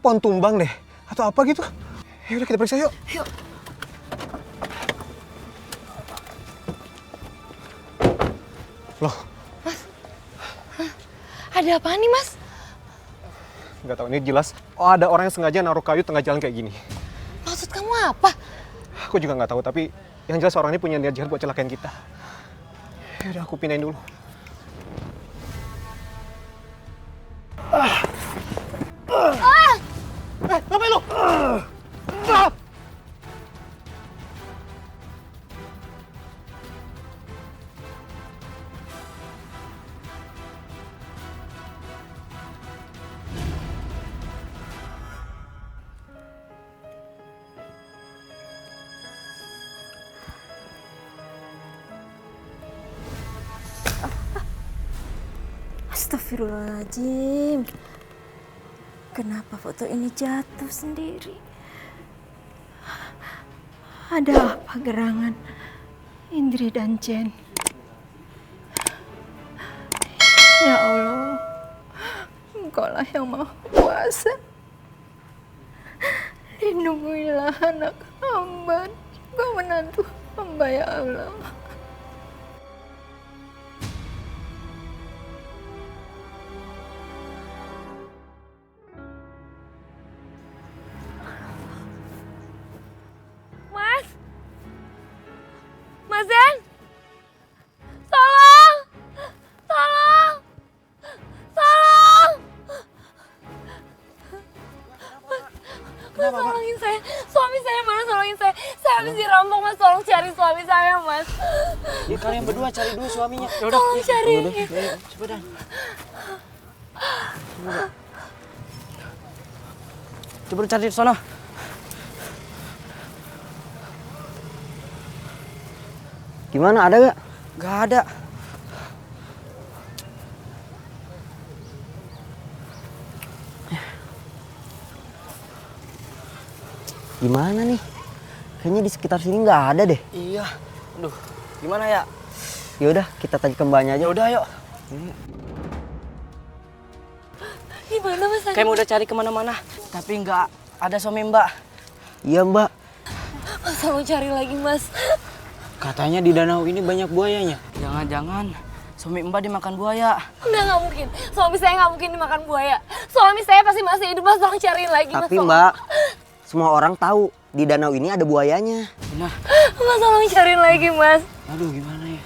pohon tumbang deh. Atau apa gitu. Ya udah kita periksa yuk. Yuk. Loh. Mas. Hah? Ada apa nih, Mas? Nggak tahu, ini jelas. Oh, ada orang yang sengaja naruh kayu tengah jalan kayak gini. Maksud kamu apa? Aku juga nggak tahu, tapi yang jelas orang ini punya niat jahat buat celakain kita. Ya udah, aku pindahin dulu. Ngapain lo? Astagfirullahaladzim. Kenapa foto ini jatuh sendiri? Ada apa gerangan Indri dan Jen? Ya Allah, Engkaulah yang Maha Kuasa. Lindungilah anak hamba, juga menantu hamba ya Allah. Mas Zen! Tolong! Tolong! Tolong! Mas, tolongin saya. Suami saya mana, tolongin saya. Saya habis dirampok, Mas. Tolong cari suami saya, Mas. Ya, kalian berdua cari dulu suaminya. Yaudah, tolong cari. Cepetan. Coba cari di sana. Gimana, ada gak? Gak ada. Gimana nih? Kayaknya di sekitar sini nggak ada deh. Iya. Aduh, gimana ya? Yaudah, kita tanya ke mbaknya aja. Udah, yuk. Gimana, Mas? Kayak udah cari kemana-mana, tapi nggak ada suami Mbak. Iya, Mbak. Mas, tolong cari lagi, Mas. Katanya di danau ini banyak buayanya. Jangan-jangan suami Mbak dimakan buaya. Nggak mungkin. Suami saya nggak mungkin dimakan buaya. Suami saya pasti masih hidup, Mas. Tolong cariin lagi, Mas. Tapi Mbak, semua orang tahu di danau ini ada buayanya. Benar. Mas, tolong cariin lagi, Mas. Aduh, gimana ya?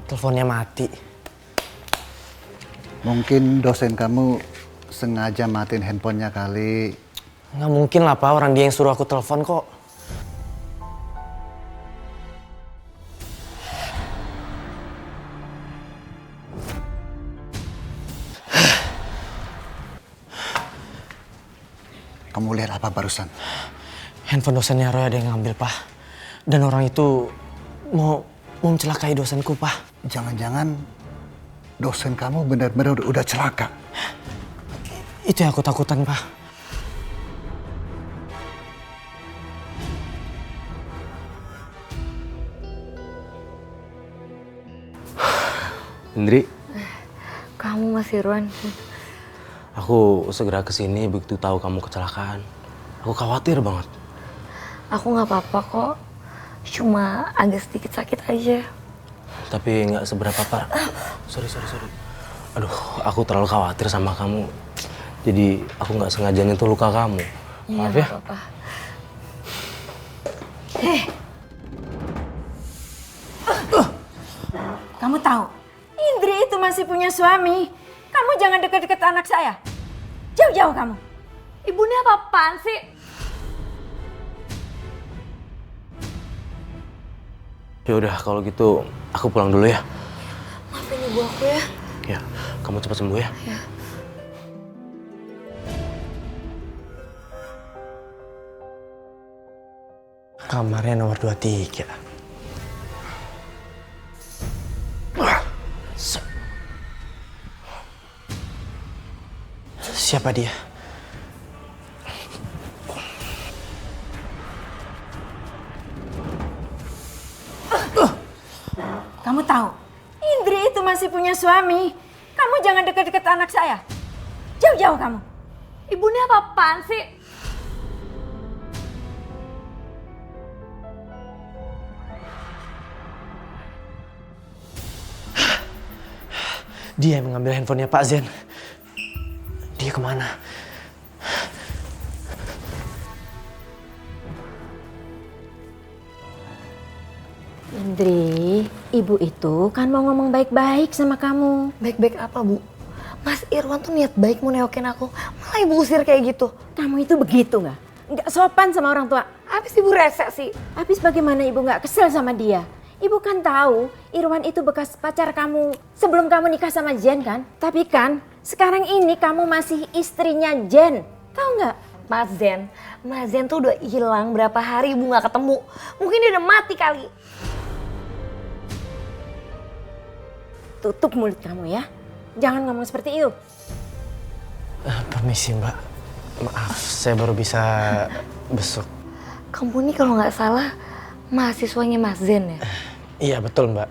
Teleponnya mati. Mungkin dosen kamu sengaja matiin handphonenya kali. Nggak mungkin lah, Pak. Orang dia yang suruh aku telepon kok. Kamu lihat apa barusan? Handphone dosennya Roy ada yang ngambil, Pak. Dan orang itu mau mencelakai dosenku, Pak. Jangan-jangan dosen kamu benar-benar udah celaka. Itu yang aku takutan, Pak. Indri, Kamu, Mas Irwan. aku segera kesini begitu tahu kamu kecelakaan. Aku khawatir banget. Aku nggak apa-apa kok. Cuma agak sedikit sakit aja. Tapi nggak seberapa parah. Sorry. Aduh, aku terlalu khawatir sama kamu. Jadi aku nggak sengaja nyentuh luka kamu. Maaf ya. Nggak apa-apa. Kamu tahu, Indri itu masih punya suami. Kamu jangan deket-deket anak saya. Jauh-jauh kamu. Ibu ini apa-apaan sih? Ya udah, kalau gitu aku pulang dulu ya. Maafin ibu aku ya. Ya, kamu cepat sembuh ya. Ya. Kamarnya nomor 23. Siapa dia? Kamu tahu, Indri itu masih punya suami. Kamu jangan dekat-dekat anak saya. Jauh-jauh kamu. Ibu ini apa-apaan sih? Dia yang mengambil handphonenya Pak Zen. Dia kemana? Indri, ibu itu kan mau ngomong baik-baik sama kamu. Baik-baik apa, Bu? Mas Irwan tuh niat baik mau neokin aku. Malah ibu usir kayak gitu. Kamu itu begitu nggak? Nggak sopan sama orang tua. Habis ibu rese sih. Habis bagaimana ibu nggak kesel sama dia? Ibu kan tahu Irwan itu bekas pacar kamu sebelum kamu nikah sama Jen kan? Tapi kan sekarang ini kamu masih istrinya Jen. Tahu nggak? Mas Zen tuh udah hilang berapa hari ibu nggak ketemu. Mungkin dia udah mati kali. Tutup mulut kamu ya. Jangan ngomong seperti itu. Permisi Mbak. Maaf, saya baru bisa besok. Kamu nih kalau nggak salah mahasiswanya Mas Zen ya? Iya betul Mbak.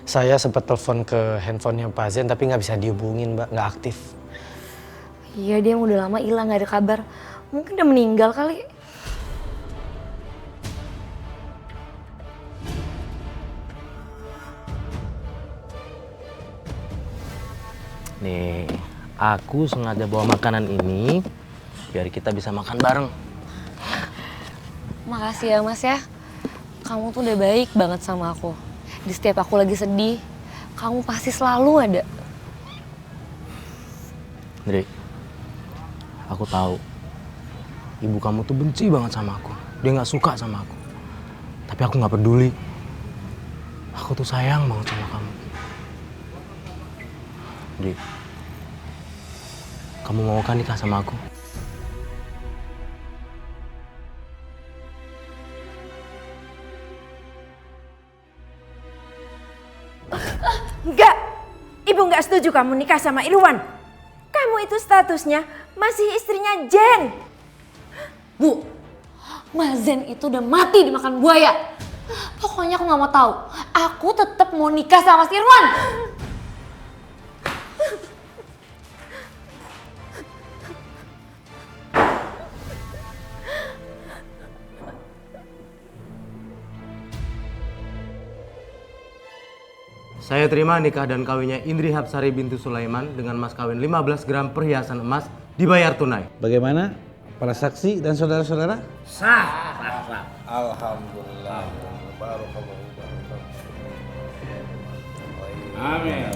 Saya sempat telepon ke handphonenya Pak Zen tapi nggak bisa dihubungin Mbak, nggak aktif. Iya dia udah lama hilang nggak ada kabar. Mungkin udah meninggal kali. Nih, aku sengaja bawa makanan ini biar kita bisa makan bareng. Makasih ya Mas ya. Kamu tuh udah baik banget sama aku. Di setiap aku lagi sedih, kamu pasti selalu ada. Ndri, aku tahu ibu kamu tuh benci banget sama aku. Dia nggak suka sama aku. Tapi aku nggak peduli. Aku tuh sayang banget sama kamu. Ndri, kamu mau kan nikah sama aku? Enggak. Ibu nggak setuju kamu nikah sama Irwan. Kamu itu statusnya masih istrinya Jen. Bu, Mas Zen itu udah mati dimakan buaya. Pokoknya aku nggak mau tahu. Aku tetap mau nikah sama Mas Irwan. Saya terima nikah dan kawinnya Indri Hapsari bintu Sulaiman dengan mas kawin 15 gram perhiasan emas dibayar tunai. Bagaimana para saksi dan saudara-saudara? Alhamdulillah. Amin.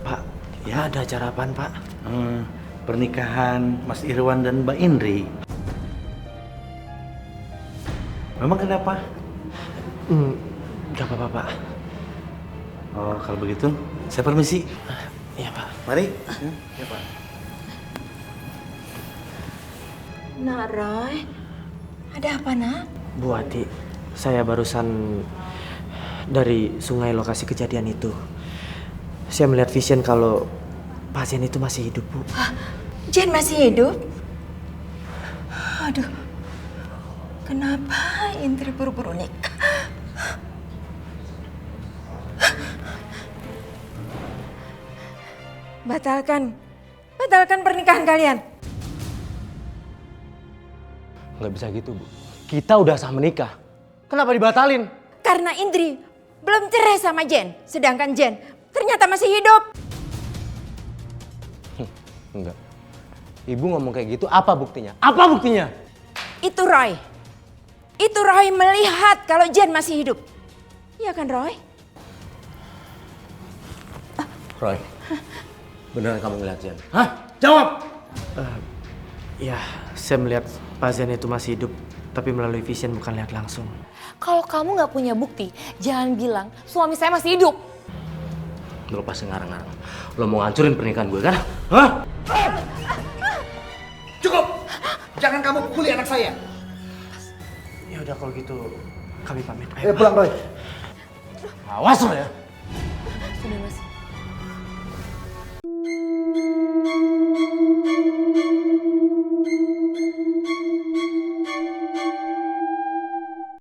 Pak, ya ada acara apaan Pak? Pernikahan Mas Irwan dan Mbak Indri. Memang kenapa? Gak apa-apa Pak. Oh, kalau begitu saya permisi. Iya Pak. Mari. Ya, Pak. Nak Roy, ada apa nak? Bu Ati, saya barusan dari sungai lokasi kejadian itu. Saya melihat vision kalau pasien itu masih hidup Bu. Jen masih hidup? Aduh, kenapa Indri buru-buru nikah? Batalkan pernikahan kalian. Nggak bisa gitu, Bu. Kita udah sah menikah. Kenapa dibatalin? Karena Indri belum cerai sama Jen, sedangkan Jen ternyata masih hidup. Enggak. Ibu ngomong kayak gitu, apa buktinya? Apa buktinya? Itu Roy. Itu Roy melihat kalau Jen masih hidup. Iya kan Roy? Roy, beneran kamu ngeliat Jen? Hah? Jawab! Ya, saya melihat pasien itu masih hidup, tapi melalui vision bukan lihat langsung. Kalau kamu nggak punya bukti, jangan bilang suami saya masih hidup. Lo pasti ngarang-ngarang. Lo mau ngancurin pernikahan gue kan? Hah? Cukup. Jangan kamu pukuli anak saya. Ya udah kalau gitu kami pamit. Pulang Roy. Awas lo ya. Sudah Mas.